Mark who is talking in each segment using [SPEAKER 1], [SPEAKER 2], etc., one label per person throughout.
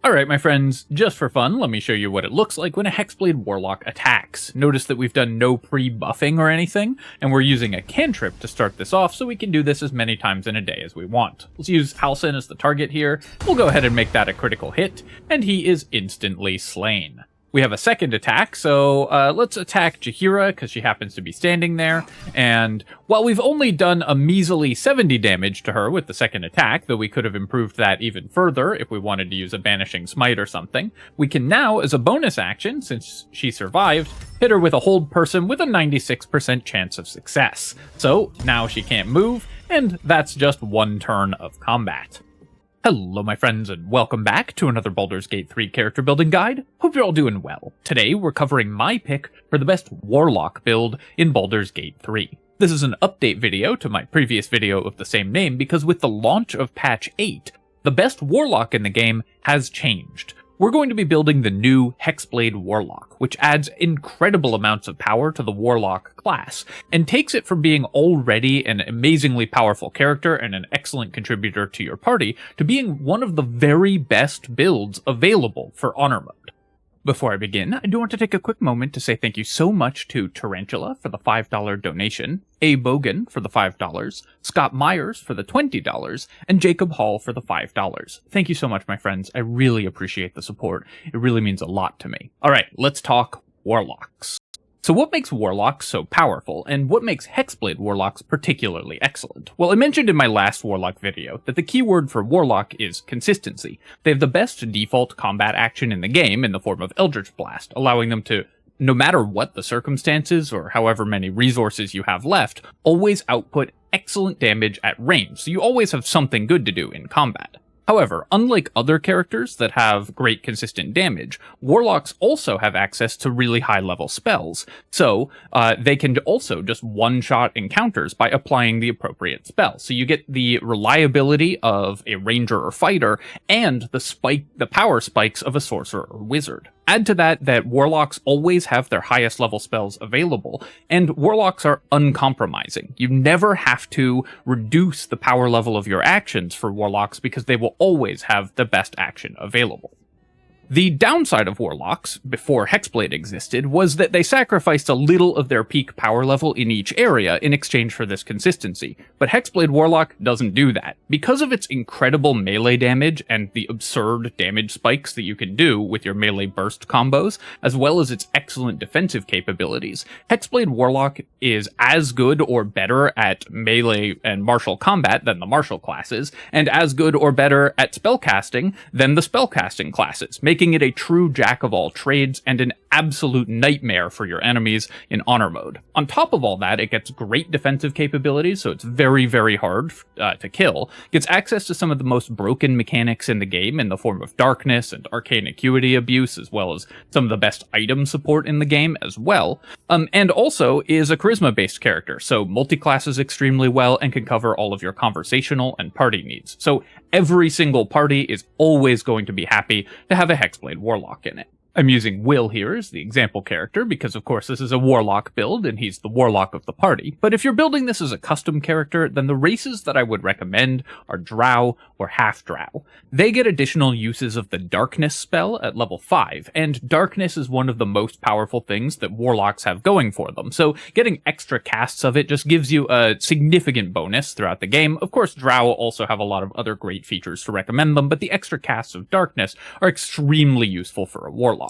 [SPEAKER 1] Alright my friends, just for fun, let me show you what it looks like when a Hexblade Warlock attacks. Notice that we've done no pre-buffing or anything, and we're using a cantrip to start this off so we can do this as many times in a day as we want. Let's use Halsin as the target here, we'll go ahead and make that a critical hit, and he is instantly slain. We have a second attack, so let's attack Jaheira because she happens to be standing there, and while we've only done a measly 70 damage to her with the second attack, though we could have improved that even further if we wanted to use a Banishing Smite or something, we can now, as a bonus action, since she survived, hit her with a hold person with a 96% chance of success. So now she can't move, and that's just one turn of combat. Hello my friends and welcome back to another Baldur's Gate 3 character building guide. Hope you're all doing well. Today we're covering my pick for the best Warlock build in Baldur's Gate 3. This is an update video to my previous video of the same name because with the launch of patch 8, the best Warlock in the game has changed. We're going to be building the new Hexblade Warlock, which adds incredible amounts of power to the Warlock class, and takes it from being already an amazingly powerful character and an excellent contributor to your party, to being one of the very best builds available for Honor Mode. Before I begin, I do want to take a quick moment to say thank you so much to Tarantula for the $5 donation, A. Bogan for the $5, Scott Myers for the $20, and Jacob Hall for the $5. Thank you so much, my friends. I really appreciate the support. It really means a lot to me. Alright, let's talk Warlocks. So what makes Warlocks so powerful, and what makes Hexblade Warlocks particularly excellent? Well, I mentioned in my last Warlock video that the keyword for Warlock is consistency. They have the best default combat action in the game in the form of Eldritch Blast, allowing them to, no matter what the circumstances or however many resources you have left, always output excellent damage at range, so you always have something good to do in combat. However, unlike other characters that have great consistent damage, Warlocks also have access to really high-level spells, so they can also just one-shot encounters by applying the appropriate spell. So you get the reliability of a ranger or fighter, and the power spikes of a sorcerer or wizard. Add to that Warlocks always have their highest level spells available, and Warlocks are uncompromising. You never have to reduce the power level of your actions for Warlocks because they will always have the best action available. The downside of Warlocks, before Hexblade existed, was that they sacrificed a little of their peak power level in each area in exchange for this consistency, but Hexblade Warlock doesn't do that. Because of its incredible melee damage and the absurd damage spikes that you can do with your melee burst combos, as well as its excellent defensive capabilities, Hexblade Warlock is as good or better at melee and martial combat than the martial classes, and as good or better at spellcasting than the spellcasting classes, making it a true jack of all trades and an absolute nightmare for your enemies in Honor Mode. On top of all that, it gets great defensive capabilities, so it's very, very hard to kill. Gets access to some of the most broken mechanics in the game in the form of darkness and arcane acuity abuse, as well as some of the best item support in the game as well. And also is a charisma-based character, so multiclasses extremely well and can cover all of your conversational and party needs. So every single party is always going to be happy to have a Hexblade Warlock in it. I'm using Wyll here as the example character because, of course, this is a Warlock build and he's the Warlock of the party. But if you're building this as a custom character, then the races that I would recommend are Drow or Half-Drow. They get additional uses of the Darkness spell at level 5, and Darkness is one of the most powerful things that Warlocks have going for them. So getting extra casts of it just gives you a significant bonus throughout the game. Of course, Drow also have a lot of other great features to recommend them, but the extra casts of Darkness are extremely useful for a Warlock.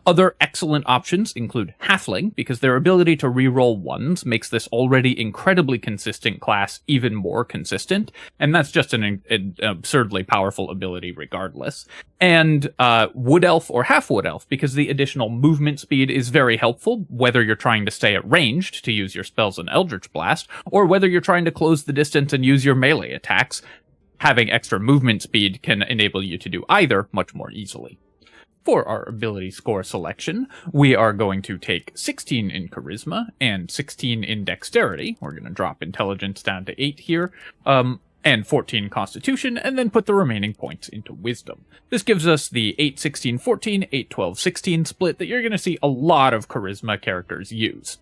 [SPEAKER 1] Other excellent options include Halfling, because their ability to reroll 1s makes this already incredibly consistent class even more consistent, and that's just an absurdly powerful ability regardless. And Wood Elf or Half Wood Elf, because the additional movement speed is very helpful, whether you're trying to stay at ranged to use your spells and Eldritch Blast, or whether you're trying to close the distance and use your melee attacks. Having extra movement speed can enable you to do either much more easily. For our ability score selection, we are going to take 16 in Charisma and 16 in Dexterity. We're going to drop Intelligence down to 8 here, and 14 Constitution, and then put the remaining points into Wisdom. This gives us the 8-16-14, 8-12-16 split that you're going to see a lot of Charisma characters use.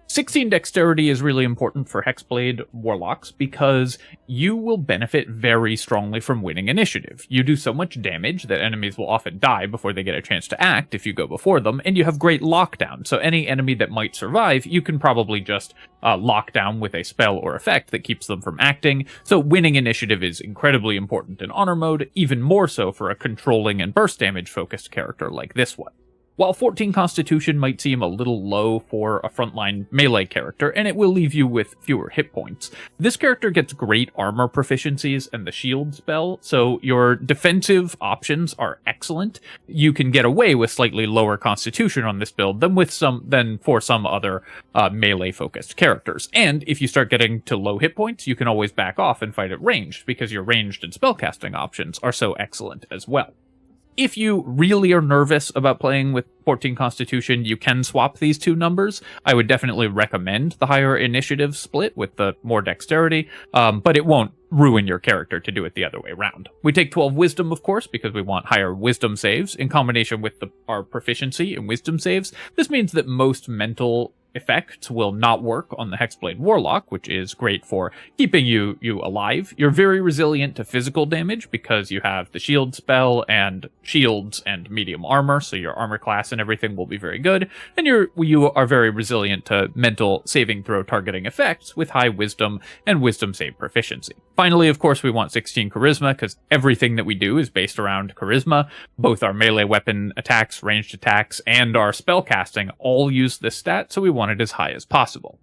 [SPEAKER 1] 16 dexterity is really important for Hexblade Warlocks because you will benefit very strongly from winning initiative. You do so much damage that enemies will often die before they get a chance to act if you go before them, and you have great lockdown, so any enemy that might survive, you can probably just lock down with a spell or effect that keeps them from acting, so winning initiative is incredibly important in Honor Mode, even more so for a controlling and burst damage focused character like this one. While 14 Constitution might seem a little low for a frontline melee character, and it will leave you with fewer hit points, this character gets great armor proficiencies and the shield spell, so your defensive options are excellent. You can get away with slightly lower Constitution on this build than for some other melee-focused characters. And if you start getting to low hit points, you can always back off and fight at ranged, because your ranged and spellcasting options are so excellent as well. If you really are nervous about playing with 14 Constitution, you can swap these two numbers. I would definitely recommend the higher initiative split with the more dexterity, but it won't ruin your character to do it the other way around. We take 12 Wisdom, of course, because we want higher Wisdom saves. In combination with our proficiency in Wisdom saves, this means that most mental effects will not work on the Hexblade Warlock, which is great for keeping you alive. You're very resilient to physical damage because you have the shield spell and shields and medium armor, so your armor class and everything will be very good. And you are very resilient to mental saving throw targeting effects with high wisdom and wisdom save proficiency. Finally, of course, we want 16 charisma because everything that we do is based around charisma. Both our melee weapon attacks, ranged attacks, and our spellcasting all use this stat, so we want it as high as possible.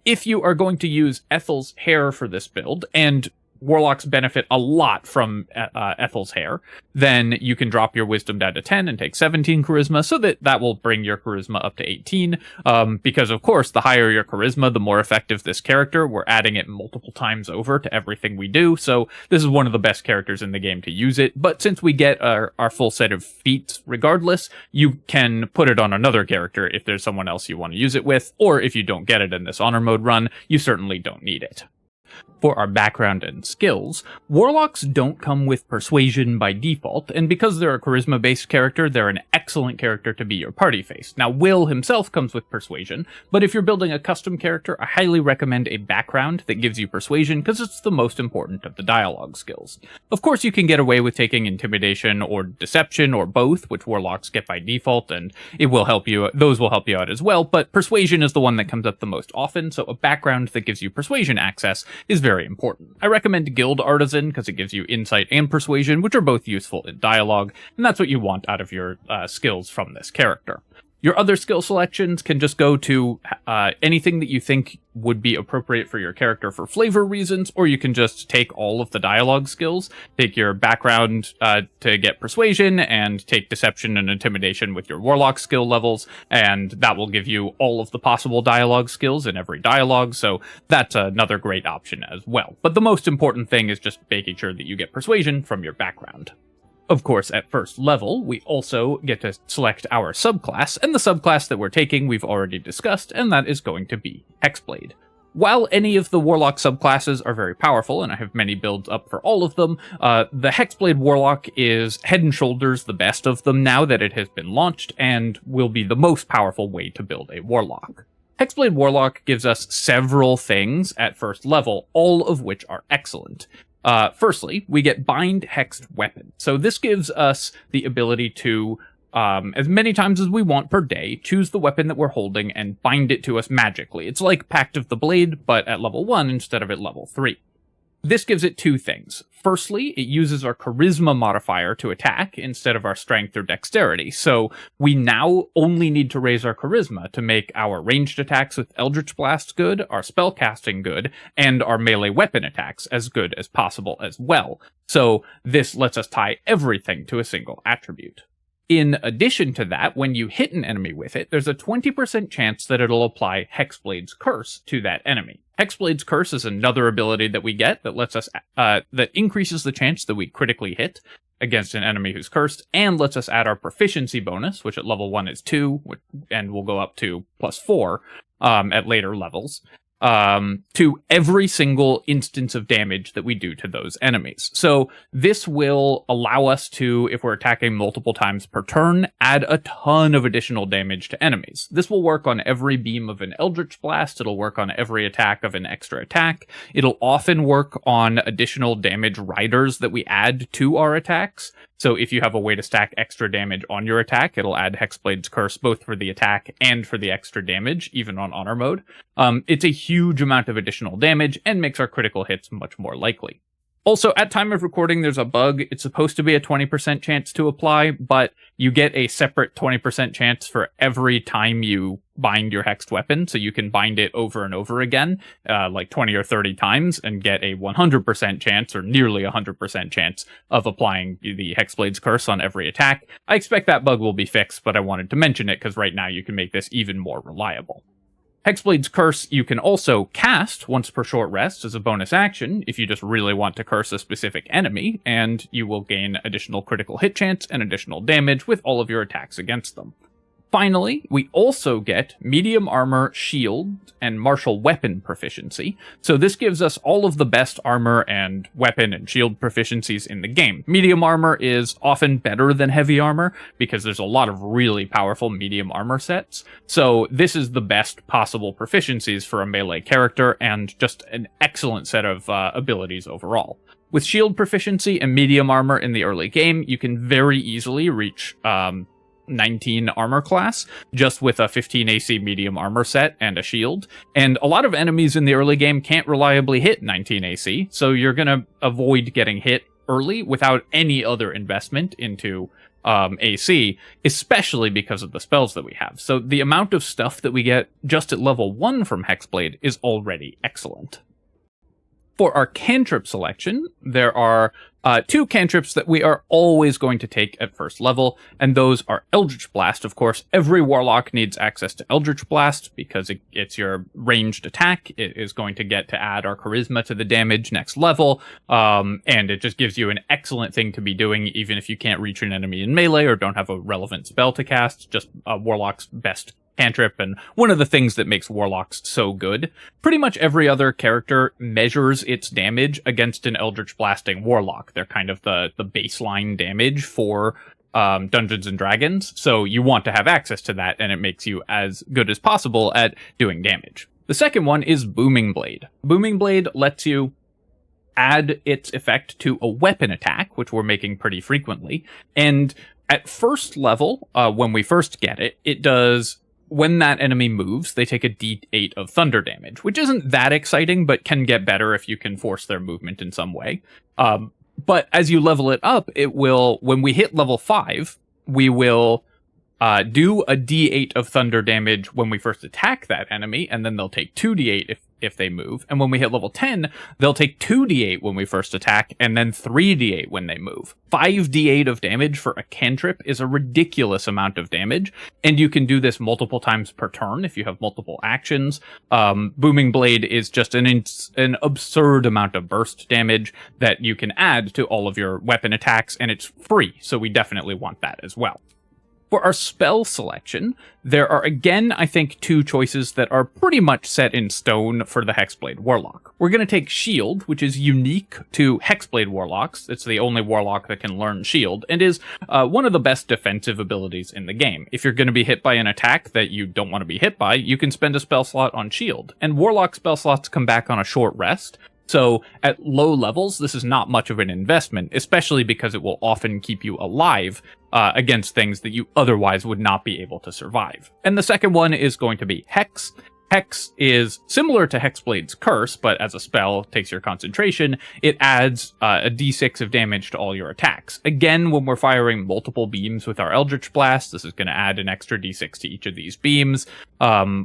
[SPEAKER 1] If you are going to use Ethel's hair for this build, and Warlocks benefit a lot from Ethel's hair, then you can drop your wisdom down to 10 and take 17 charisma, so that will bring your charisma up to 18, because of course the higher your charisma, the more effective this character. We're adding it multiple times over to everything we do, so this is one of the best characters in the game to use it. But since we get our full set of feats regardless, you can put it on another character if there's someone else you want to use it with, or if you don't get it in this honor mode run, you certainly don't need it. For our background and skills, Warlocks don't come with Persuasion by default, and because they're a charisma-based character, they're an excellent character to be your party face. Now, Wyll himself comes with Persuasion, but if you're building a custom character, I highly recommend a background that gives you Persuasion, because it's the most important of the dialogue skills. Of course, you can get away with taking Intimidation or Deception or both, which Warlocks get by default, and those will help you out as well, but Persuasion is the one that comes up the most often, so a background that gives you Persuasion access is very important. I recommend Guild Artisan because it gives you Insight and Persuasion, which are both useful in dialogue, and that's what you want out of your skills from this character. Your other skill selections can just go to anything that you think would be appropriate for your character for flavor reasons, or you can just take all of the dialogue skills, take your background to get Persuasion, and take Deception and Intimidation with your Warlock skill levels, and that will give you all of the possible dialogue skills in every dialogue, so that's another great option as well. But the most important thing is just making sure that you get Persuasion from your background. Of course, at first level, we also get to select our subclass, and the subclass that we're taking we've already discussed, and that is going to be Hexblade. While any of the Warlock subclasses are very powerful, and I have many builds up for all of them, the Hexblade Warlock is head and shoulders the best of them now that it has been launched, and will be the most powerful way to build a Warlock. Hexblade Warlock gives us several things at first level, all of which are excellent. Firstly, we get Bind Hexed Weapon. So this gives us the ability to, as many times as we want per day, choose the weapon that we're holding and bind it to us magically. It's like Pact of the Blade, but at level 1 instead of at level 3. This gives it two things. Firstly, it uses our charisma modifier to attack instead of our strength or dexterity, so we now only need to raise our charisma to make our ranged attacks with Eldritch Blast good, our spellcasting good, and our melee weapon attacks as good as possible as well. So this lets us tie everything to a single attribute. In addition to that, when you hit an enemy with it, there's a 20% chance that it'll apply Hexblade's Curse to that enemy. Hexblade's Curse is another ability that we get that lets us that increases the chance that we critically hit against an enemy who's cursed, and lets us add our proficiency bonus, which at level 1 is 2, and will go up to +4 at later levels. to every single instance of damage that we do to those enemies. So this will allow us to, if we're attacking multiple times per turn, add a ton of additional damage to enemies. This will work on every beam of an Eldritch Blast. It'll work on every attack of an extra attack. It'll often work on additional damage riders that we add to our attacks. So if you have a way to stack extra damage on your attack, it'll add Hexblade's Curse both for the attack and for the extra damage, even on Honor mode. It's a huge amount of additional damage and makes our critical hits much more likely. Also, at time of recording, there's a bug. It's supposed to be a 20% chance to apply, but you get a separate 20% chance for every time you bind your hexed weapon. So you can bind it over and over again, like 20 or 30 times, and get a 100% chance, or nearly 100% chance, of applying the Hexblade's Curse on every attack. I expect that bug will be fixed, but I wanted to mention it because right now you can make this even more reliable. Hexblade's Curse you can also cast once per short rest as a bonus action if you just really want to curse a specific enemy, and you will gain additional critical hit chance and additional damage with all of your attacks against them. Finally, we also get medium armor, shield, and martial weapon proficiency. So this gives us all of the best armor and weapon and shield proficiencies in the game. Medium armor is often better than heavy armor because there's a lot of really powerful medium armor sets. So this is the best possible proficiencies for a melee character and just an excellent set of abilities overall. With shield proficiency and medium armor in the early game, you can very easily reach 19 armor class just with a 15 AC medium armor set and a shield. And a lot of enemies in the early game can't reliably hit 19 AC, so you're going to avoid getting hit early without any other investment into AC, especially because of the spells that we have. So the amount of stuff that we get just at level 1 from Hexblade is already excellent. For our cantrip selection, there are 2 cantrips that we are always going to take at first level, and those are Eldritch Blast. Of course, every Warlock needs access to Eldritch Blast because it's your ranged attack. It is going to get to add our Charisma to the damage next level, and it just gives you an excellent thing to be doing even if you can't reach an enemy in melee or don't have a relevant spell to cast. Just Warlock's best cantrip, and one of the things that makes Warlocks so good. Pretty much every other character measures its damage against an Eldritch Blasting Warlock. They're kind of the baseline damage for Dungeons and Dragons, so you want to have access to that, and it makes you as good as possible at doing damage. The second one is Booming Blade. Booming Blade lets you add its effect to a weapon attack, which we're making pretty frequently, and at first level, when we first get it, it does... When that enemy moves, they take a d8 of thunder damage, which isn't that exciting, but can get better if you can force their movement in some way. But as you level it up, it will, when we hit level 5, we will do a d8 of thunder damage when we first attack that enemy, and then they'll take 2d8 if they move. And when we hit level 10, they'll take 2d8 when we first attack, and then 3d8 when they move. 5d8 of damage for a cantrip is a ridiculous amount of damage, and you can do this multiple times per turn if you have multiple actions. Booming Blade is just an absurd amount of burst damage that you can add to all of your weapon attacks, and it's free, so we definitely want that as well. For our spell selection, there are again, I think, 2 choices that are pretty much set in stone for the Hexblade Warlock. We're going to take Shield, which is unique to Hexblade Warlocks. It's the only Warlock that can learn Shield, and is one of the best defensive abilities in the game. If you're going to be hit by an attack that you don't want to be hit by, you can spend a spell slot on Shield. And Warlock spell slots come back on a short rest, so at low levels, this is not much of an investment, especially because it will often keep you alive against things that you otherwise would not be able to survive. And the second one is going to be Hex. Hex is similar to Hexblade's Curse, but as a spell, takes your concentration. It adds a d6 of damage to all your attacks. Again, when we're firing multiple beams with our Eldritch Blast, this is going to add an extra d6 to each of these beams.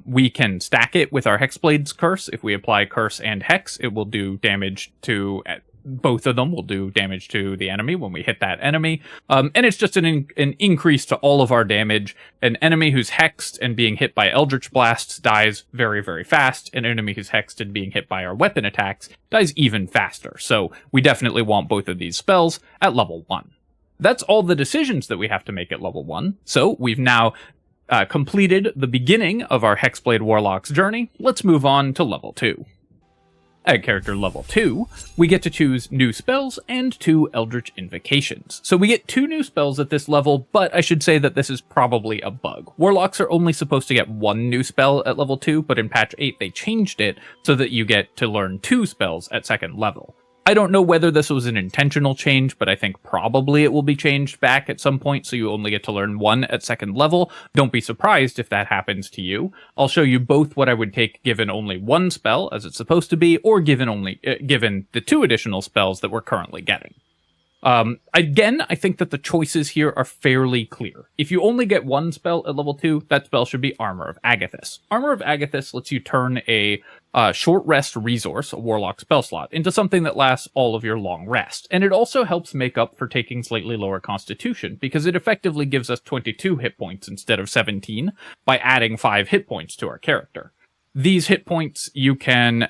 [SPEAKER 1] We can stack it with our Hexblade's Curse. If we apply Curse and Hex, it will do damage to... Both of them will do damage to the enemy when we hit that enemy. And it's just an increase to all of our damage. An enemy who's hexed and being hit by Eldritch Blasts dies very, very fast. An enemy who's hexed and being hit by our weapon attacks dies even faster. So we definitely want both of these spells at level 1. That's all the decisions that we have to make at level 1. So we've now completed the beginning of our Hexblade Warlock's journey, let's move on to level 2. At character level 2, we get to choose new spells and 2 Eldritch Invocations. So we get 2 new spells at this level, but I should say that this is probably a bug. Warlocks are only supposed to get 1 new spell at level 2, but in patch 8 they changed it so that you get to learn 2 spells at 2nd level. I don't know whether this was an intentional change, but I think probably it will be changed back at some point, so you only get to learn 1 at 2nd level. Don't be surprised if that happens to you. I'll show you both what I would take given only 1 spell, as it's supposed to be, or given the 2 additional spells that we're currently getting. Again, I think that the choices here are fairly clear. If you only get 1 spell at level 2, that spell should be Armor of Agathis. Armor of Agathis lets you turn a short rest resource, a warlock spell slot, into something that lasts all of your long rest. And it also helps make up for taking slightly lower constitution, because it effectively gives us 22 hit points instead of 17 by adding 5 hit points to our character. These hit points you can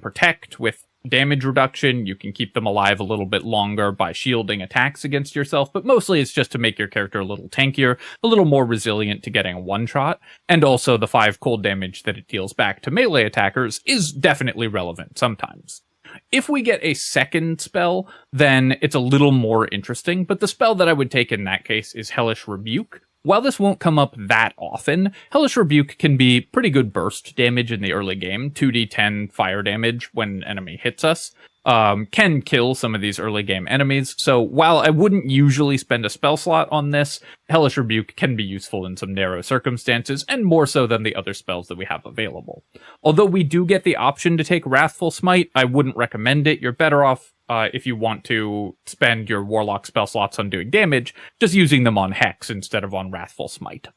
[SPEAKER 1] protect with damage reduction, you can keep them alive a little bit longer by shielding attacks against yourself, but mostly it's just to make your character a little tankier, a little more resilient to getting a one-shot, and also the 5 cold damage that it deals back to melee attackers is definitely relevant sometimes. If we get a second spell, then it's a little more interesting, but the spell that I would take in that case is Hellish Rebuke. While this won't come up that often, Hellish Rebuke can be pretty good burst damage in the early game, 2d10 fire damage when an enemy hits us, can kill some of these early game enemies, so while I wouldn't usually spend a spell slot on this, Hellish Rebuke can be useful in some narrow circumstances, and more so than the other spells that we have available. Although we do get the option to take Wrathful Smite, I wouldn't recommend it. You're better off, if you want to spend your Warlock spell slots on doing damage, just using them on Hex instead of on Wrathful Smite.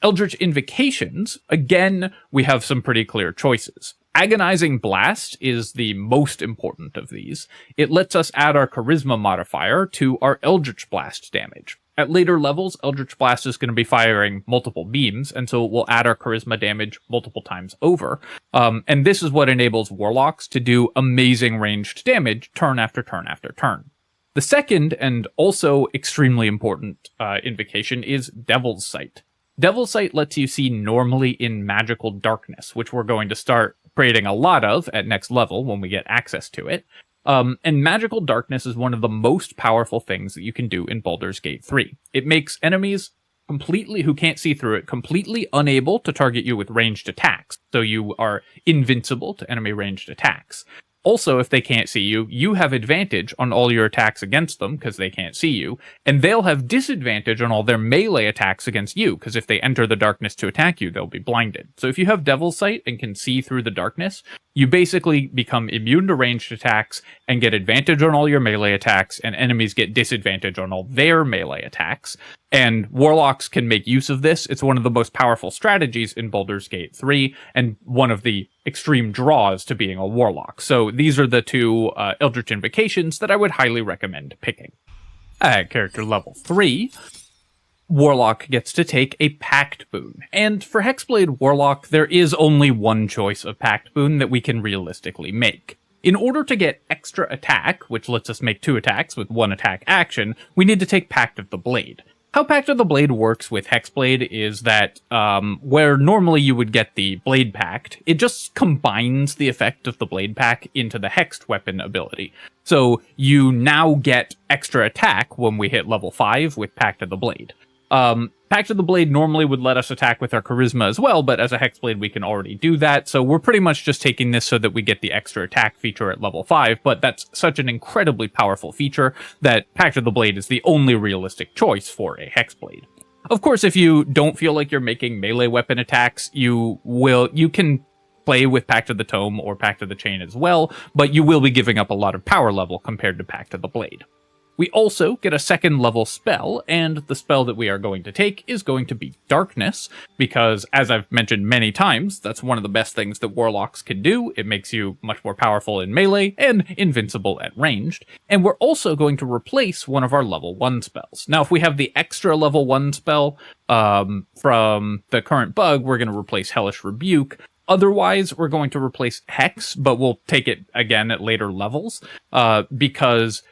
[SPEAKER 1] Eldritch Invocations, again, we have some pretty clear choices. Agonizing Blast is the most important of these. It lets us add our Charisma modifier to our Eldritch Blast damage. At later levels, Eldritch Blast is going to be firing multiple beams, and so it will add our Charisma damage multiple times over. And this is what enables Warlocks to do amazing ranged damage turn after turn after turn. The second, and also extremely important invocation, is Devil's Sight. Devil's Sight lets you see normally in magical darkness, which we're going to start creating a lot of at next level when we get access to it. And magical darkness is one of the most powerful things that you can do in Baldur's Gate 3. It makes enemies who can't see through it completely unable to target you with ranged attacks, so you are invincible to enemy ranged attacks. Also, if they can't see you, you have advantage on all your attacks against them because they can't see you, and they'll have disadvantage on all their melee attacks against you because if they enter the darkness to attack you, they'll be blinded. So if you have Devil's Sight and can see through the darkness, you basically become immune to ranged attacks and get advantage on all your melee attacks, and enemies get disadvantage on all their melee attacks. And Warlocks can make use of this. It's one of the most powerful strategies in Baldur's Gate 3, and one of the extreme draws to being a Warlock. So these are the 2 Eldritch Invocations that I would highly recommend picking. At character level 3, Warlock gets to take a Pact Boon. And for Hexblade Warlock, there is only one choice of Pact Boon that we can realistically make. In order to get extra attack, which lets us make 2 attacks with 1 attack action, we need to take Pact of the Blade. How Pact of the Blade works with Hexblade is that where normally you would get the Blade Pact, it just combines the effect of the Blade Pact into the Hexed weapon ability. So you now get extra attack when we hit level 5 with Pact of the Blade. Pact of the Blade normally would let us attack with our Charisma as well, but as a Hexblade we can already do that, so we're pretty much just taking this so that we get the extra attack feature at level 5, but that's such an incredibly powerful feature that Pact of the Blade is the only realistic choice for a Hexblade. Of course, if you don't feel like you're making melee weapon attacks, you can play with Pact of the Tome or Pact of the Chain as well, but you will be giving up a lot of power level compared to Pact of the Blade. We also get a 2nd level spell, and the spell that we are going to take is going to be Darkness, because, as I've mentioned many times, that's one of the best things that Warlocks can do. It makes you much more powerful in melee and invincible at ranged, and we're also going to replace one of our level 1 spells. Now, if we have the extra level 1 spell from the current bug, we're going to replace Hellish Rebuke. Otherwise, we're going to replace Hex, but we'll take it again at later levels, because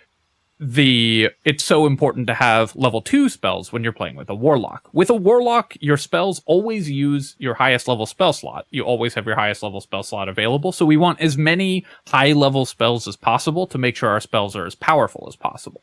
[SPEAKER 1] it's so important to have level 2 spells when you're playing with a Warlock. With a Warlock, your spells always use your highest level spell slot. You always have your highest level spell slot available, so we want as many high level spells as possible to make sure our spells are as powerful as possible.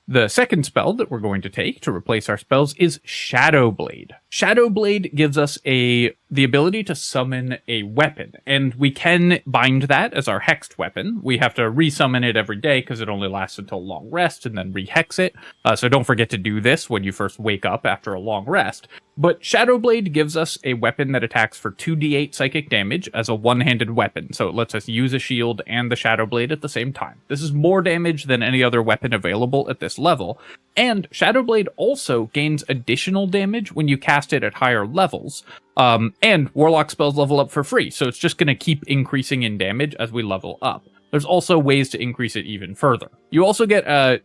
[SPEAKER 1] The second spell that we're going to take to replace our spells is Shadowblade. Shadowblade gives us the ability to summon a weapon, and we can bind that as our hexed weapon. We have to resummon it every day because it only lasts until long rest, and then rehex it. So don't forget to do this when you first wake up after a long rest. But Shadowblade gives us a weapon that attacks for 2d8 psychic damage as a one-handed weapon, so it lets us use a shield and the Shadowblade at the same time. This is more damage than any other weapon available at this level, and Shadowblade also gains additional damage when you cast it at higher levels, and Warlock spells level up for free, so it's just going to keep increasing in damage as we level up. There's also ways to increase it even further. You also get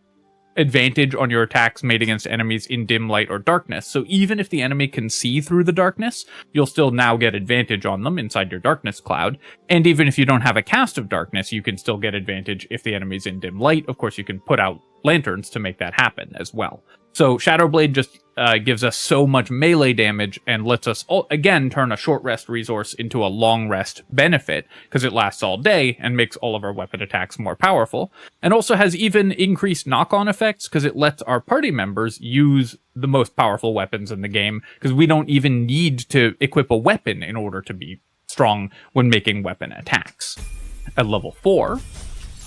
[SPEAKER 1] advantage on your attacks made against enemies in dim light or darkness, so even if the enemy can see through the darkness, you'll still now get advantage on them inside your darkness cloud, and even if you don't have a cast of darkness, you can still get advantage if the enemy's in dim light. Of course, you can put out lanterns to make that happen as well. So Shadowblade just gives us so much melee damage and lets us, again, turn a short rest resource into a long rest benefit, because it lasts all day and makes all of our weapon attacks more powerful, and also has even increased knock-on effects, because it lets our party members use the most powerful weapons in the game, because we don't even need to equip a weapon in order to be strong when making weapon attacks. At level 4,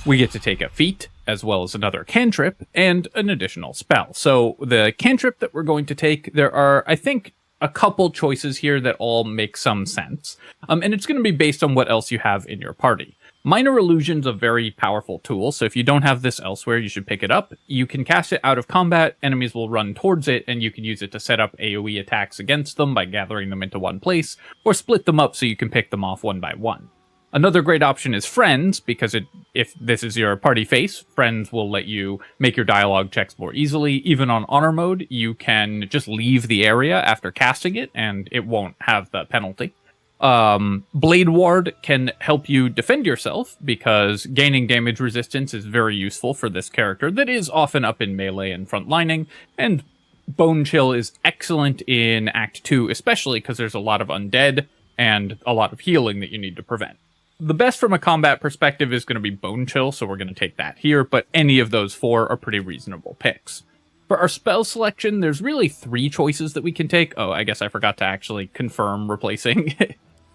[SPEAKER 1] we get to take a feat, as well as another cantrip, and an additional spell. So the cantrip that we're going to take, there are, I think, a couple choices here that all make some sense. And it's going to be based on what else you have in your party. Minor Illusion's a very powerful tool, so if you don't have this elsewhere, you should pick it up. You can cast it out of combat, enemies will run towards it, and you can use it to set up AoE attacks against them by gathering them into one place, or split them up so you can pick them off one by one. Another great option is Friends, because if this is your party face, Friends will let you make your dialogue checks more easily. Even on Honor mode, you can just leave the area after casting it, and it won't have the penalty. Blade Ward can help you defend yourself, because gaining damage resistance is very useful for this character that is often up in melee and frontlining, and Bone Chill is excellent in Act 2, especially because there's a lot of undead and a lot of healing that you need to prevent. The best from a combat perspective is going to be Bone Chill, so we're going to take that here, but any of those 4 are pretty reasonable picks. For our spell selection, there's really 3 choices that we can take. Oh, I guess I forgot to actually confirm replacing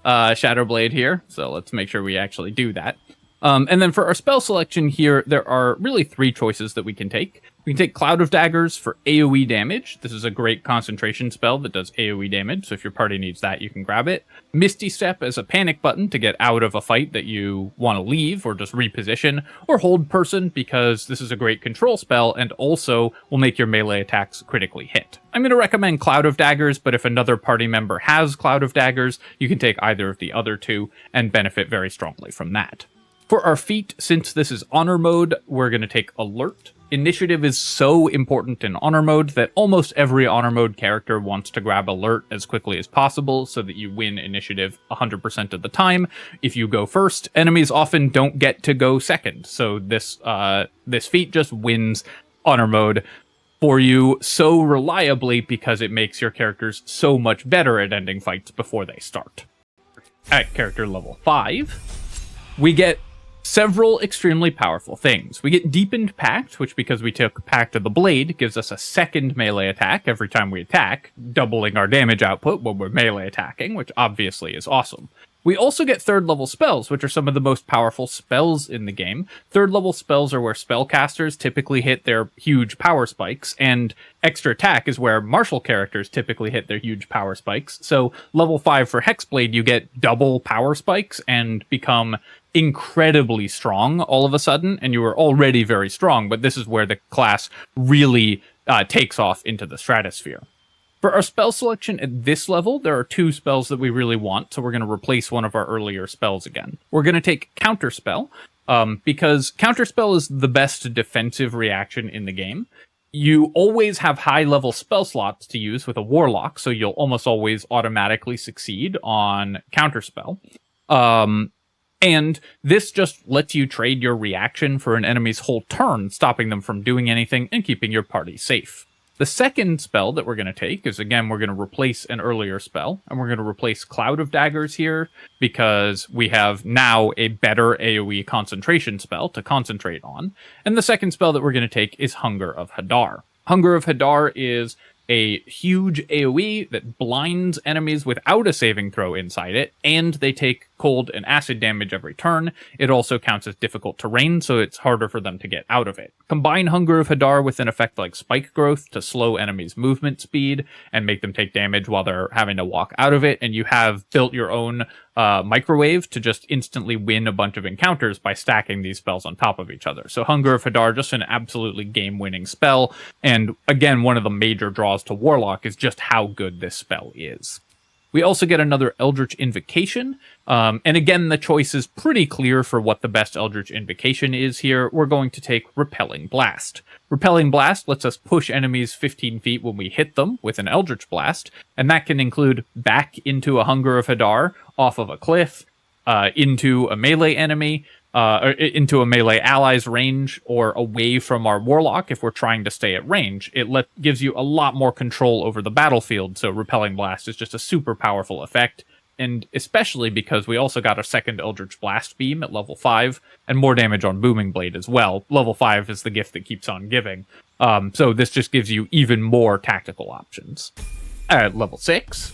[SPEAKER 1] Shadowblade here, so let's make sure we actually do that. And then for our spell selection here, there are really 3 choices that we can take. We can take Cloud of Daggers for AoE damage. This is a great concentration spell that does AoE damage, so if your party needs that, you can grab it. Misty Step as a panic button to get out of a fight that you want to leave or just reposition. Or Hold Person, because this is a great control spell and also will make your melee attacks critically hit. I'm going to recommend Cloud of Daggers, but if another party member has Cloud of Daggers, you can take either of the other 2 and benefit very strongly from that. For our feat, since this is Honor mode, we're going to take Alert. Initiative is so important in Honor mode that almost every Honor mode character wants to grab Alert as quickly as possible so that you win initiative 100% of the time. If you go first, enemies often don't get to go second, so this feat just wins Honor mode for you so reliably because it makes your characters so much better at ending fights before they start. At character level 5, we get several extremely powerful things. We get Deepened Pact, which, because we took Pact of the Blade, gives us a second melee attack every time we attack, doubling our damage output when we're melee attacking, which obviously is awesome. We also get 3rd level spells, which are some of the most powerful spells in the game. 3rd level spells are where spellcasters typically hit their huge power spikes, and extra attack is where martial characters typically hit their huge power spikes. So level 5 for Hexblade, you get double power spikes and become incredibly strong all of a sudden, and you were already very strong, but this is where the class really takes off into the stratosphere. For our spell selection at this level, there are 2 spells that we really want, so we're going to replace one of our earlier spells again. We're going to take Counterspell, because Counterspell is the best defensive reaction in the game. You always have high-level spell slots to use with a Warlock, so you'll almost always automatically succeed on Counterspell. And this just lets you trade your reaction for an enemy's whole turn, stopping them from doing anything and keeping your party safe. The second spell that we're going to take is, again, we're going to replace an earlier spell, and we're going to replace Cloud of Daggers here because we have now a better AoE concentration spell to concentrate on. And the second spell that we're going to take is Hunger of Hadar. Hunger of Hadar is a huge AoE that blinds enemies without a saving throw inside it, and they take cold and acid damage every turn. It also counts as difficult terrain, so it's harder for them to get out of it. Combine Hunger of Hadar with an effect like Spike Growth to slow enemies' movement speed and make them take damage while they're having to walk out of it, and you have built your own microwave to just instantly win a bunch of encounters by stacking these spells on top of each other. So Hunger of Hadar, just an absolutely game-winning spell, and again, one of the major draws to Warlock is just how good this spell is. We also get another Eldritch Invocation, and again, the choice is pretty clear for what the best Eldritch Invocation is here. We're going to take Repelling Blast. Repelling Blast lets us push enemies 15 feet when we hit them with an Eldritch Blast, and that can include back into a Hunger of Hadar, off of a cliff, into a melee enemy, or into a melee ally's range, or away from our Warlock if we're trying to stay at range. It gives you a lot more control over the battlefield, so Repelling Blast is just a super powerful effect, and especially because we also got a second Eldritch Blast Beam at level 5, and more damage on Booming Blade as well. Level 5 is the gift that keeps on giving, so this just gives you even more tactical options. At level 6,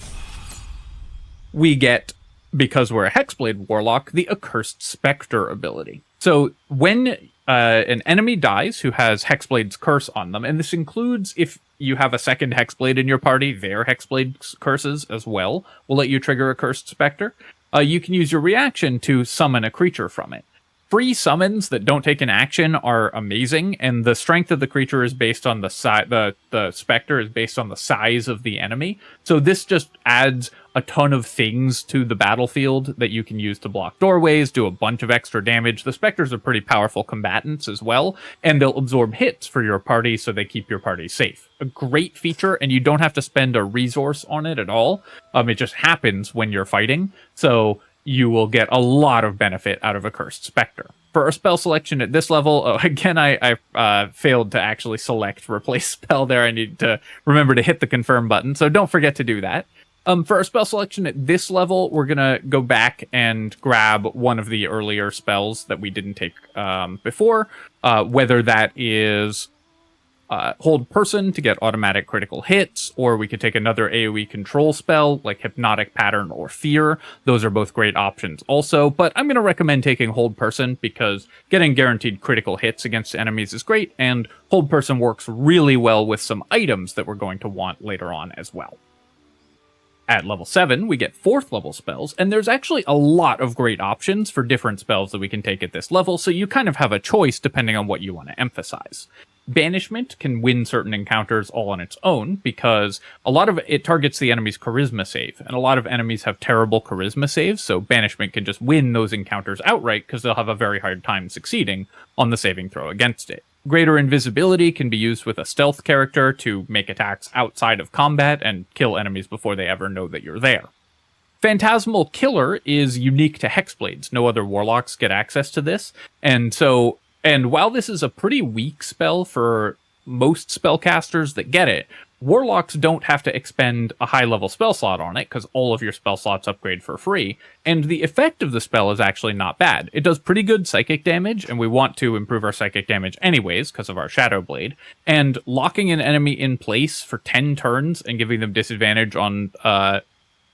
[SPEAKER 1] we get, because we're a Hexblade Warlock, the Accursed Spectre ability. So when an enemy dies who has Hexblade's curse on them, and this includes if you have a second Hexblade in your party, their Hexblade curses as well will let you trigger Accursed Spectre. You can use your reaction to summon a creature from it. Free summons that don't take an action are amazing, and the strength of the creature is based on the size. The specter is based on the size of the enemy. So this just adds a ton of things to the battlefield that you can use to block doorways, do a bunch of extra damage. The specters are pretty powerful combatants as well, and they'll absorb hits for your party, so they keep your party safe. A great feature, and you don't have to spend a resource on it at all. It just happens when you're fighting. So you will get a lot of benefit out of Accursed Spectre. For our spell selection at this level, again, I failed to actually select Replace Spell there. I need to remember to hit the confirm button, so don't forget to do that. For our spell selection at this level, we're going to go back and grab one of the earlier spells that we didn't take before, whether that is Hold Person to get automatic critical hits, or we could take another AoE control spell like Hypnotic Pattern or Fear. Those are both great options also, but I'm going to recommend taking Hold Person because getting guaranteed critical hits against enemies is great, and Hold Person works really well with some items that we're going to want later on as well. At level 7, we get 4th level spells, and there's actually a lot of great options for different spells that we can take at this level, so you kind of have a choice depending on what you want to emphasize. Banishment can win certain encounters all on its own because a lot of it targets the enemy's charisma save, and a lot of enemies have terrible charisma saves, so Banishment can just win those encounters outright because they'll have a very hard time succeeding on the saving throw against it. Greater Invisibility can be used with a stealth character to make attacks outside of combat and kill enemies before they ever know that you're there. Phantasmal Killer is unique to Hexblades. No other Warlocks get access to this, and while this is a pretty weak spell for most spellcasters that get it, Warlocks don't have to expend a high-level spell slot on it because all of your spell slots upgrade for free, and the effect of the spell is actually not bad. It does pretty good psychic damage, and we want to improve our psychic damage anyways because of our Shadow Blade, and locking an enemy in place for 10 turns and giving them disadvantage on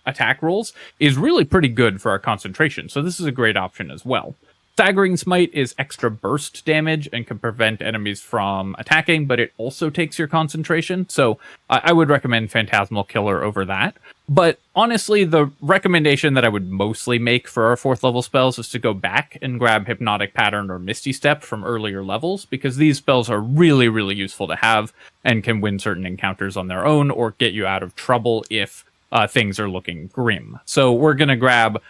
[SPEAKER 1] attack rolls is really pretty good for our concentration, so this is a great option as well. Staggering Smite is extra burst damage and can prevent enemies from attacking, but it also takes your concentration, so I would recommend Phantasmal Killer over that. But honestly, the recommendation that I would mostly make for our 4th level spells is to go back and grab Hypnotic Pattern or Misty Step from earlier levels, because these spells are really, really useful to have and can win certain encounters on their own or get you out of trouble if things are looking grim. So we're going to grab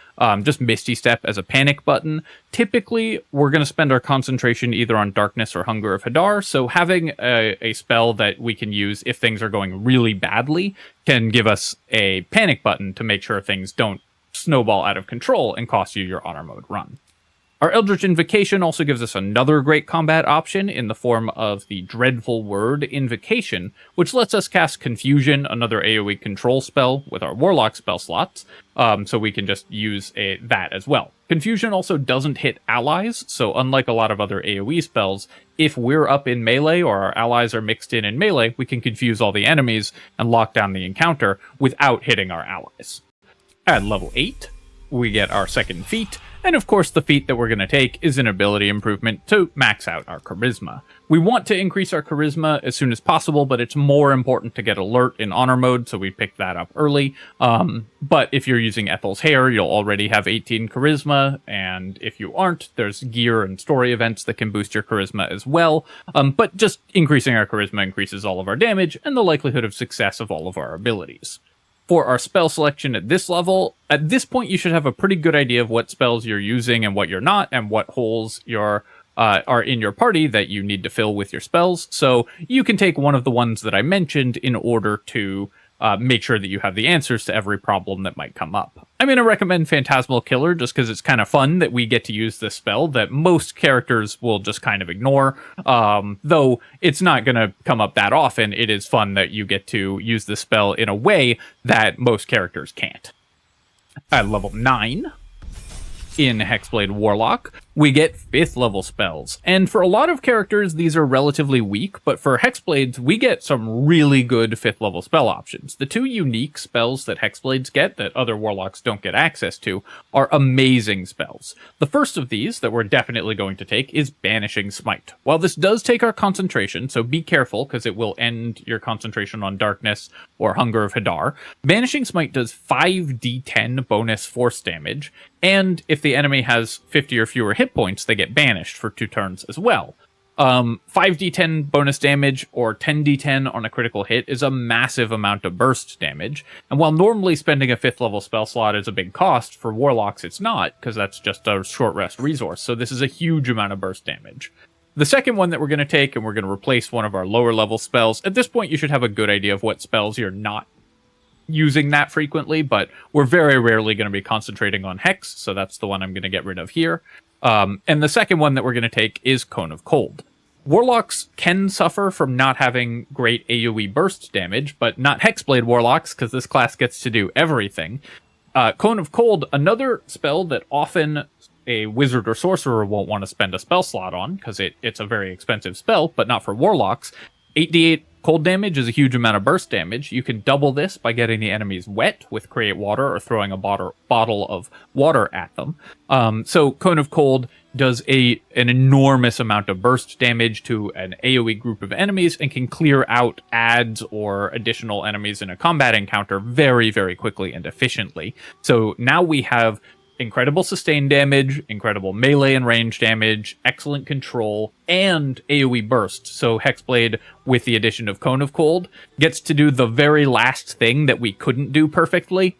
[SPEAKER 1] just Misty Step as a panic button. Typically, we're going to spend our concentration either on Darkness or Hunger of Hadar, so having a spell that we can use if things are going really badly can give us a panic button to make sure things don't snowball out of control and cost you your honor mode run. Our Eldritch Invocation also gives us another great combat option in the form of the Dreadful Word Invocation, which lets us cast Confusion, another AoE control spell, with our Warlock spell slots, so we can just use that as well. Confusion also doesn't hit allies, so unlike a lot of other AoE spells, if we're up in melee or our allies are mixed in melee, we can confuse all the enemies and lock down the encounter without hitting our allies. At level 8, we get our second feat, and of course the feat that we're going to take is an ability improvement to max out our charisma. We want to increase our charisma as soon as possible, but it's more important to get alert in honor mode, so we picked that up early. But if you're using Ethel's Hair, you'll already have 18 charisma, and if you aren't, there's gear and story events that can boost your charisma as well. But just increasing our charisma increases all of our damage and the likelihood of success of all of our abilities. For our spell selection at this level, at this point you should have a pretty good idea of what spells you're using and what you're not, and what holes are in your party that you need to fill with your spells. So you can take one of the ones that I mentioned in order to make sure that you have the answers to every problem that might come up. I'm going to recommend Phantasmal Killer just because it's kind of fun that we get to use this spell that most characters will just kind of ignore. Though it's not going to come up that often, it is fun that you get to use this spell in a way that most characters can't. At level 9, in Hexblade Warlock, we get 5th level spells. And for a lot of characters, these are relatively weak, but for Hexblades, we get some really good 5th level spell options. The two unique spells that Hexblades get that other Warlocks don't get access to are amazing spells. The first of these that we're definitely going to take is Banishing Smite. While this does take our concentration, so be careful because it will end your concentration on Darkness or Hunger of Hadar, Banishing Smite does 5d10 bonus force damage, and if the enemy has 50 or fewer hit points, they get banished for 2 turns as well. 5d10 bonus damage or 10d10 on a critical hit is a massive amount of burst damage, and while normally spending a 5th level spell slot is a big cost, for Warlocks it's not, because that's just a short rest resource, so this is a huge amount of burst damage. The second one that we're going to take, and we're going to replace one of our lower level spells, at this point you should have a good idea of what spells you're not using that frequently, but we're very rarely going to be concentrating on Hex, so that's the one I'm going to get rid of here. And the second one that we're going to take is Cone of Cold. Warlocks can suffer from not having great AoE burst damage, but not Hexblade Warlocks, because this class gets to do everything. Cone of Cold, another spell that often a wizard or sorcerer won't want to spend a spell slot on, because it's a very expensive spell, but not for Warlocks. 8d8 cold damage is a huge amount of burst damage. You can double this by getting the enemies wet with Create Water or throwing a bottle of water at them. So Cone of Cold does an enormous amount of burst damage to an AoE group of enemies and can clear out adds or additional enemies in a combat encounter very, very quickly and efficiently. So now we have incredible sustain damage, incredible melee and range damage, excellent control, and AoE burst. So Hexblade, with the addition of Cone of Cold, gets to do the very last thing that we couldn't do perfectly,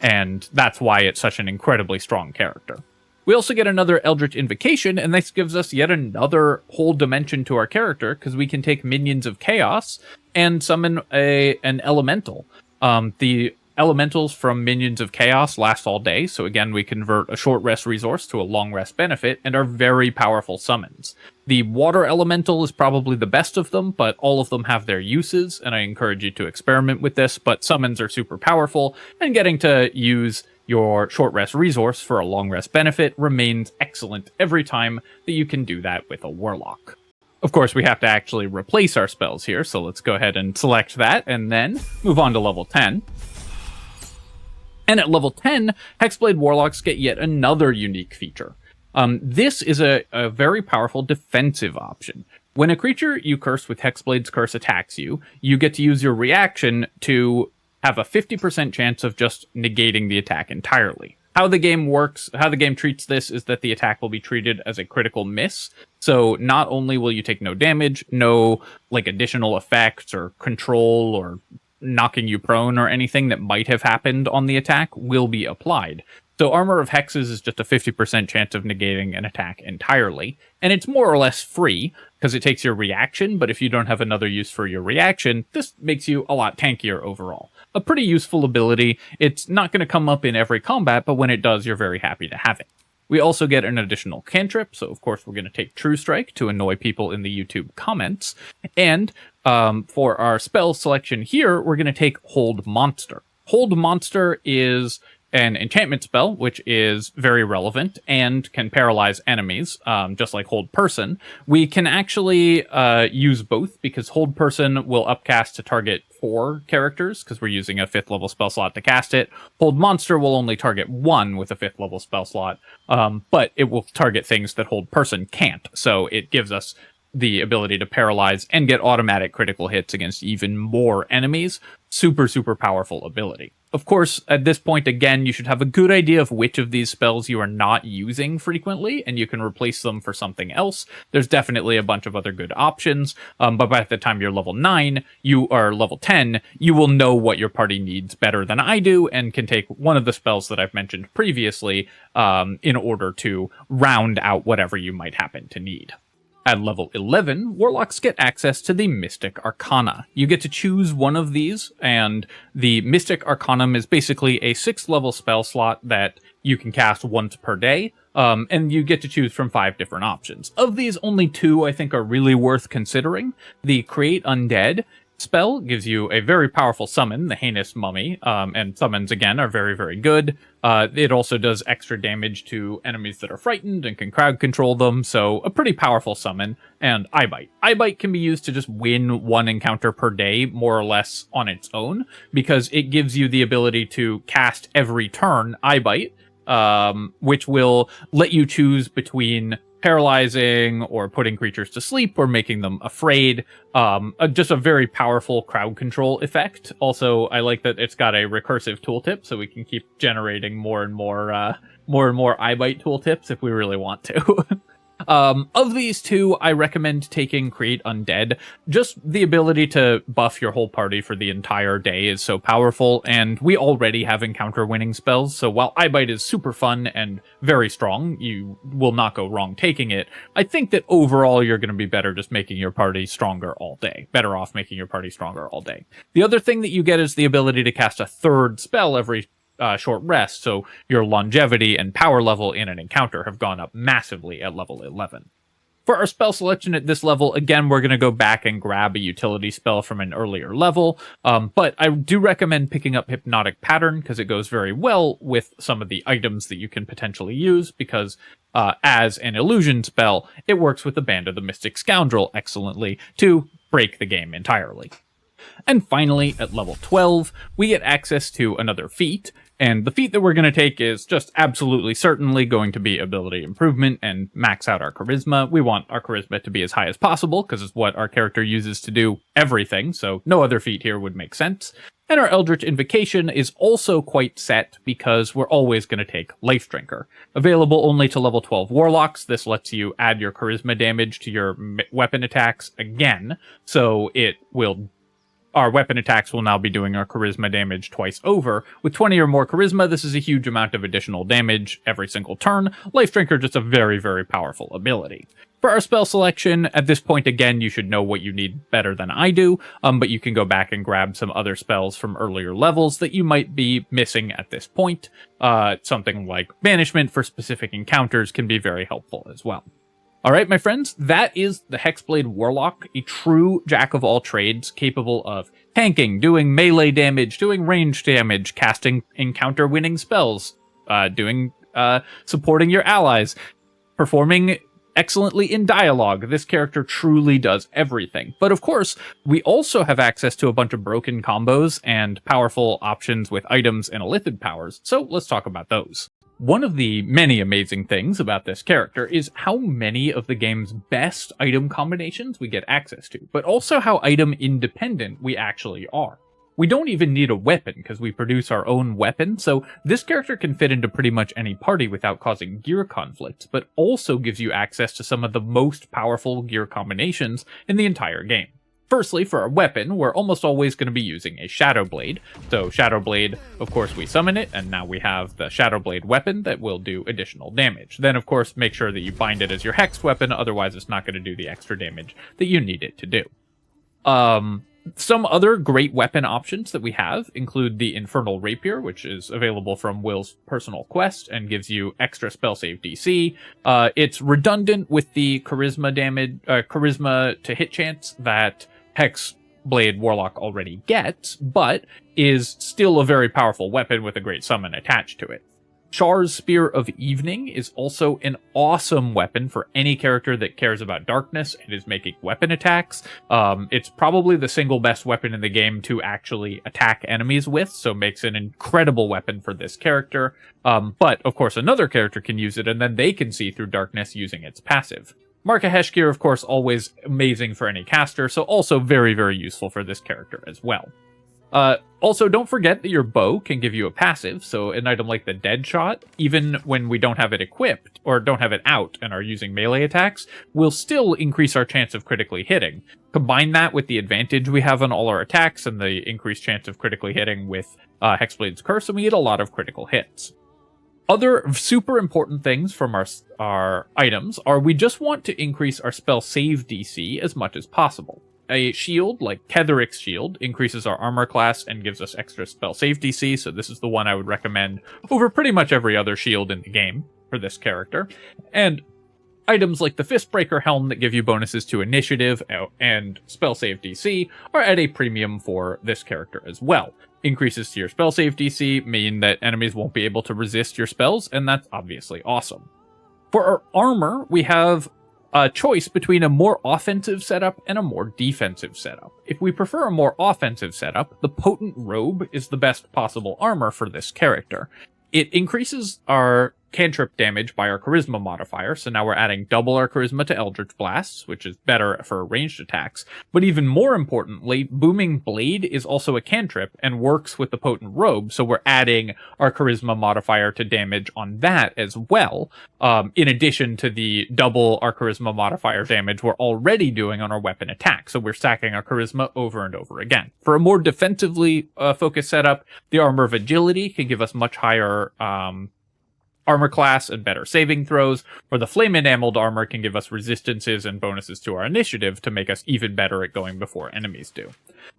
[SPEAKER 1] and that's why it's such an incredibly strong character. We also get another Eldritch Invocation, and this gives us yet another whole dimension to our character, because we can take Minions of Chaos and summon an Elemental. The Elementals from Minions of Chaos last all day, so again we convert a short rest resource to a long rest benefit, and are very powerful summons. The Water Elemental is probably the best of them, but all of them have their uses, and I encourage you to experiment with this, but summons are super powerful, and getting to use your short rest resource for a long rest benefit remains excellent every time that you can do that with a Warlock. Of course, we have to actually replace our spells here, so let's go ahead and select that, and then move on to level 10. And at level 10, Hexblade Warlocks get yet another unique feature. This is a very powerful defensive option. When a creature you curse with Hexblade's Curse attacks you, you get to use your reaction to have a 50% chance of just negating the attack entirely. How the game works, how the game treats this is that the attack will be treated as a critical miss. So not only will you take no damage, no additional effects or control or knocking you prone or anything that might have happened on the attack will be applied. So Armor of Hexes is just a 50% chance of negating an attack entirely, and it's more or less free, because it takes your reaction, but if you don't have another use for your reaction, this makes you a lot tankier overall. A pretty useful ability. It's not going to come up in every combat, but when it does, you're very happy to have it. We also get an additional cantrip, so of course we're going to take True Strike to annoy people in the YouTube comments. And for our spell selection here, we're going to take Hold Monster. Hold Monster is an enchantment spell, which is very relevant and can paralyze enemies, just like Hold Person. We can actually use both, because Hold Person will upcast to target 4 characters, because we're using a 5th level spell slot to cast it. Hold Monster will only target 1 with a 5th level spell slot, but it will target things that Hold Person can't, so it gives us the ability to paralyze and get automatic critical hits against even more enemies. Super, super powerful ability. Of course, at this point, again, you should have a good idea of which of these spells you are not using frequently, and you can replace them for something else. There's definitely a bunch of other good options, but by the time you're level 9, you are level 10, you will know what your party needs better than I do, and can take one of the spells that I've mentioned previously in order to round out whatever you might happen to need. At level 11, Warlocks get access to the Mystic Arcana. You get to choose one of these, and the Mystic Arcanum is basically a 6th level spell slot that you can cast once per day, and you get to choose from 5 different options. Of these, only 2 I think are really worth considering. The Create Undead spell gives you a very powerful summon, the Heinous Mummy, and summons, again, are very, very good. It also does extra damage to enemies that are frightened and can crowd control them, so a pretty powerful summon. And Eye Bite. Eye Bite can be used to just win 1 encounter per day, more or less on its own, because it gives you the ability to cast every turn Eye Bite, which will let you choose between paralyzing or putting creatures to sleep or making them afraid. Just a very powerful crowd control effect. Also, I like that it's got a recursive tooltip, so we can keep generating more and more Eye Bite tooltips if we really want to. Of these 2, I recommend taking Create Undead. Just the ability to buff your whole party for the entire day is so powerful, and we already have encounter winning spells, so while Eye Bite is super fun and very strong, you will not go wrong taking it. I think that overall you're going to be better just making your party stronger all day. Better off making your party stronger all day. The other thing that you get is the ability to cast a 3rd spell every short rest, so your longevity and power level in an encounter have gone up massively at level 11. For our spell selection at this level, again, we're going to go back and grab a utility spell from an earlier level, but I do recommend picking up Hypnotic Pattern, because it goes very well with some of the items that you can potentially use, because as an illusion spell, it works with the Band of the Mystic Scoundrel excellently to break the game entirely. And finally, at level 12, we get access to another feat, and the feat that we're going to take is just absolutely certainly going to be ability improvement and max out our charisma. We want our charisma to be as high as possible, because it's what our character uses to do everything, so no other feat here would make sense. And our Eldritch Invocation is also quite set, because we're always going to take Life Drinker. Available only to level 12 Warlocks, this lets you add your charisma damage to your weapon attacks again, so our weapon attacks will now be doing our charisma damage twice over. With 20 or more charisma, this is a huge amount of additional damage every single turn. Life Drinker, just a very, very powerful ability. For our spell selection, at this point, again, you should know what you need better than I do, but you can go back and grab some other spells from earlier levels that you might be missing at this point. Something like Banishment for specific encounters can be very helpful as well. Alright, my friends, that is the Hexblade Warlock, a true jack-of-all-trades, capable of tanking, doing melee damage, doing range damage, casting encounter-winning spells, supporting your allies, performing excellently in dialogue. This character truly does everything. But of course, we also have access to a bunch of broken combos and powerful options with items and illithid powers, so let's talk about those. One of the many amazing things about this character is how many of the game's best item combinations we get access to, but also how item independent we actually are. We don't even need a weapon because we produce our own weapon, so this character can fit into pretty much any party without causing gear conflicts, but also gives you access to some of the most powerful gear combinations in the entire game. Firstly, for our weapon, we're almost always going to be using a Shadow Blade. So Shadow Blade, of course, we summon it, and now we have the Shadow Blade weapon that will do additional damage. Then, of course, make sure that you bind it as your hexed weapon, otherwise it's not going to do the extra damage that you need it to do. Some other great weapon options that we have include the Infernal Rapier, which is available from Wyll's personal quest and gives you extra spell save DC. It's redundant with the charisma to hit chance that Hexblade Warlock already gets, but is still a very powerful weapon with a great summon attached to it. Char's Spear of Evening is also an awesome weapon for any character that cares about darkness and is making weapon attacks. It's probably the single best weapon in the game to actually attack enemies with, so makes an incredible weapon for this character. But, of course, another character can use it, and then they can see through darkness using its passive. Mark of Heshkir, of course, always amazing for any caster, so also very, very useful for this character as well. Also, don't forget that your bow can give you a passive, so an item like the Dead Shot, even when we don't have it equipped, or don't have it out and are using melee attacks, will still increase our chance of critically hitting. Combine that with the advantage we have on all our attacks and the increased chance of critically hitting with Hexblade's Curse, and we get a lot of critical hits. Other super important things from our items are we just want to increase our spell save DC as much as possible. A shield, like Cleric's shield, increases our armor class and gives us extra spell save DC, so this is the one I would recommend over pretty much every other shield in the game for this character. And items like the Fistbreaker Helm that give you bonuses to initiative and spell save DC are at a premium for this character as well. Increases to your spell save DC mean that enemies won't be able to resist your spells, and that's obviously awesome. For our armor, we have a choice between a more offensive setup and a more defensive setup. If we prefer a more offensive setup, the Potent Robe is the best possible armor for this character. It increases our cantrip damage by our charisma modifier, so now we're adding double our charisma to Eldritch Blasts, which is better for ranged attacks. But even more importantly, Booming Blade is also a cantrip and works with the Potent Robe, so we're adding our charisma modifier to damage on that as well, in addition to the double our charisma modifier damage we're already doing on our weapon attack, so we're stacking our charisma over and over again. For a more defensively focused setup, the Armor of Agility can give us much higher armor class and better saving throws, or the Flame Enameled Armor can give us resistances and bonuses to our initiative to make us even better at going before enemies do.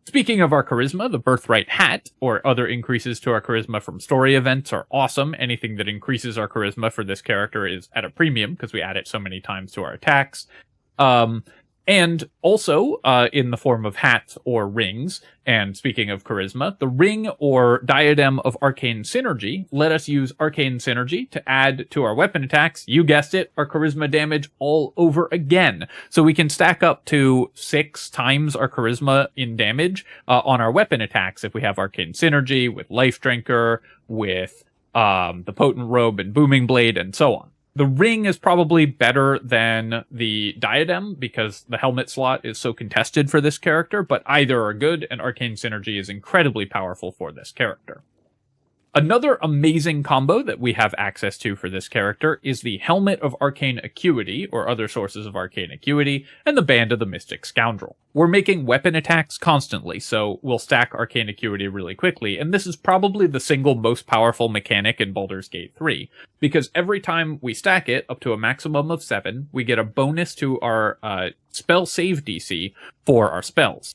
[SPEAKER 1] Speaking of our charisma, the Birthright Hat, or other increases to our charisma from story events, are awesome. Anything that increases our charisma for this character is at a premium, because we add it so many times to our attacks. And also, in the form of hats or rings, and speaking of charisma, the ring or diadem of Arcane Synergy let us use Arcane Synergy to add to our weapon attacks, you guessed it, our charisma damage all over again. So we can stack up to 6 times our charisma in damage on our weapon attacks if we have Arcane Synergy, with Life Drinker, with the Potent Robe and Booming Blade, and so on. The ring is probably better than the diadem because the helmet slot is so contested for this character, but either are good, and Arcane Synergy is incredibly powerful for this character. Another amazing combo that we have access to for this character is the Helmet of Arcane Acuity, or other sources of Arcane Acuity, and the Band of the Mystic Scoundrel. We're making weapon attacks constantly, so we'll stack Arcane Acuity really quickly, and this is probably the single most powerful mechanic in Baldur's Gate 3, because every time we stack it, up to a maximum of 7, we get a bonus to our spell save DC for our spells.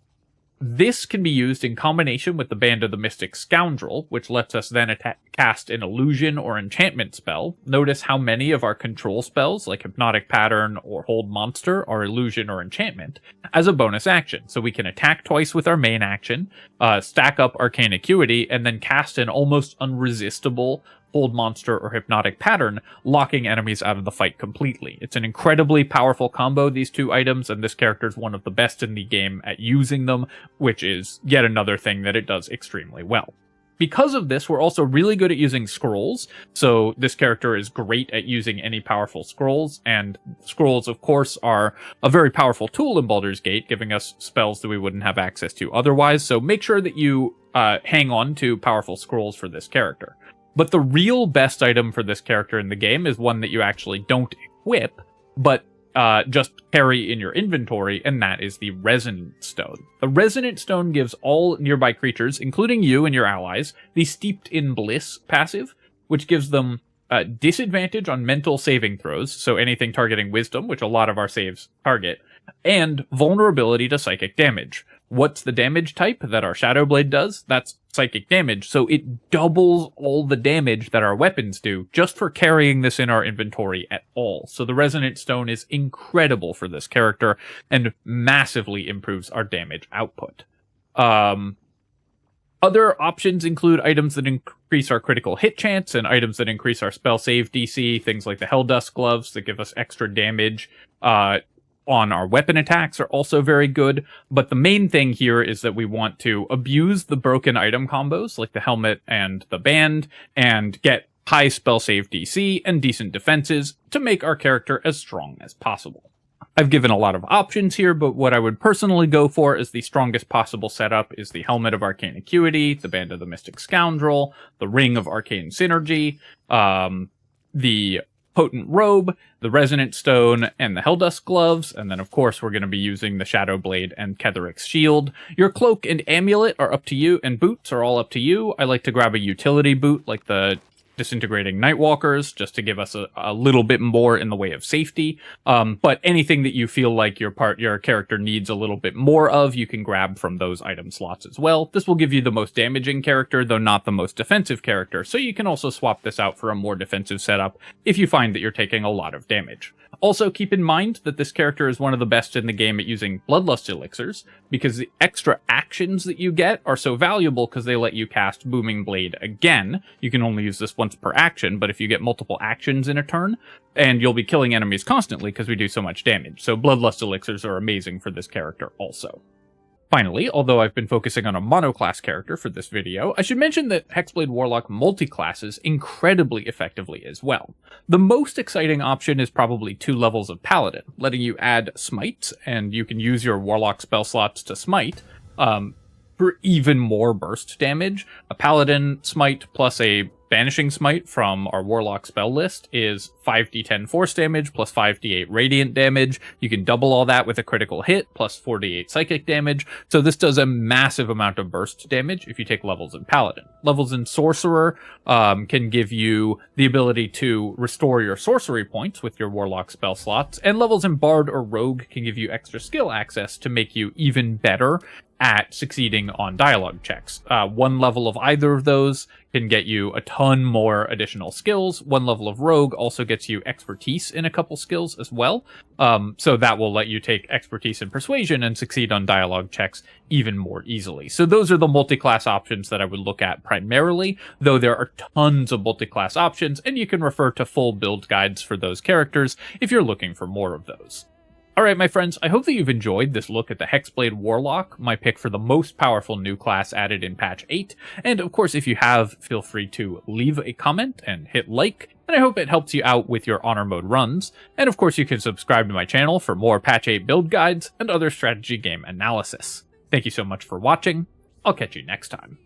[SPEAKER 1] This can be used in combination with the Band of the Mystic Scoundrel, which lets us then cast an illusion or enchantment spell. Notice how many of our control spells, like Hypnotic Pattern or Hold Monster, are illusion or enchantment, as a bonus action. So we can attack twice with our main action, stack up Arcane Acuity, and then cast an almost unresistible Hold Monster or Hypnotic Pattern, locking enemies out of the fight completely. It's an incredibly powerful combo, these two items, and this character is one of the best in the game at using them, which is yet another thing that it does extremely well. Because of this, we're also really good at using scrolls, so this character is great at using any powerful scrolls, and scrolls, of course, are a very powerful tool in Baldur's Gate, giving us spells that we wouldn't have access to otherwise, so make sure that you hang on to powerful scrolls for this character. But the real best item for this character in the game is one that you actually don't equip, but just carry in your inventory, and that is the Resonant Stone. The Resonant Stone gives all nearby creatures, including you and your allies, the Steeped in Bliss passive, which gives them disadvantage on mental saving throws, so anything targeting wisdom, which a lot of our saves target, and vulnerability to psychic damage. What's the damage type that our Shadow Blade does? That's psychic damage, so it doubles all the damage that our weapons do just for carrying this in our inventory at all. So the Resonant Stone is incredible for this character and massively improves our damage output. Other options include items that increase our critical hit chance and items that increase our spell save DC, things like the Helldust gloves that give us extra damage on our weapon attacks are also very good. But the main thing here is that we want to abuse the broken item combos like the helmet and the band and get high spell save DC and decent defenses to make our character as strong as possible. I've given a lot of options here, but what I would personally go for is the strongest possible setup is the Helmet of Arcane Acuity, the Band of the Mystic Scoundrel, the Ring of Arcane Synergy, the Potent Robe, the Resonant Stone, and the Helldust Gloves, and then of course we're going to be using the Shadow Blade and Ketheric's Shield. Your Cloak and Amulet are up to you, and boots are all up to you. I like to grab a utility boot like the Disintegrating Nightwalkers, just to give us a little bit more in the way of safety. But anything that you feel like your character needs a little bit more of, you can grab from those item slots as well. This will give you the most damaging character, though not the most defensive character, so you can also swap this out for a more defensive setup if you find that you're taking a lot of damage. Also, keep in mind that this character is one of the best in the game at using Bloodlust Elixirs, because the extra actions that you get are so valuable because they let you cast Booming Blade again. You can only use this once per action, but if you get multiple actions in a turn, and you'll be killing enemies constantly because we do so much damage. So Bloodlust Elixirs are amazing for this character also. Finally, although I've been focusing on a monoclass character for this video, I should mention that Hexblade Warlock multiclasses incredibly effectively as well. The most exciting option is probably 2 levels of Paladin, letting you add smites, and you can use your Warlock spell slots to smite for even more burst damage. A Paladin smite plus a Banishing Smite from our Warlock spell list is 5d10 force damage plus 5d8 radiant damage. You can double all that with a critical hit plus 4d8 psychic damage. So this does a massive amount of burst damage if you take levels in Paladin. Levels in Sorcerer can give you the ability to restore your sorcery points with your Warlock spell slots. And levels in Bard or Rogue can give you extra skill access to make you even better at succeeding on dialogue checks. 1 level of either of those can get you a ton more additional skills. 1 level of Rogue also gets you expertise in a couple skills as well. So that will let you take expertise in Persuasion and succeed on dialogue checks even more easily. So those are the multi-class options that I would look at primarily, though there are tons of multi-class options, and you can refer to full build guides for those characters if you're looking for more of those. Alright, my friends, I hope that you've enjoyed this look at the Hexblade Warlock, my pick for the most powerful new class added in patch 8. And of course, if you have, feel free to leave a comment and hit like, and I hope it helps you out with your honor mode runs. And of course, you can subscribe to my channel for more patch 8 build guides and other strategy game analysis. Thank you so much for watching. I'll catch you next time.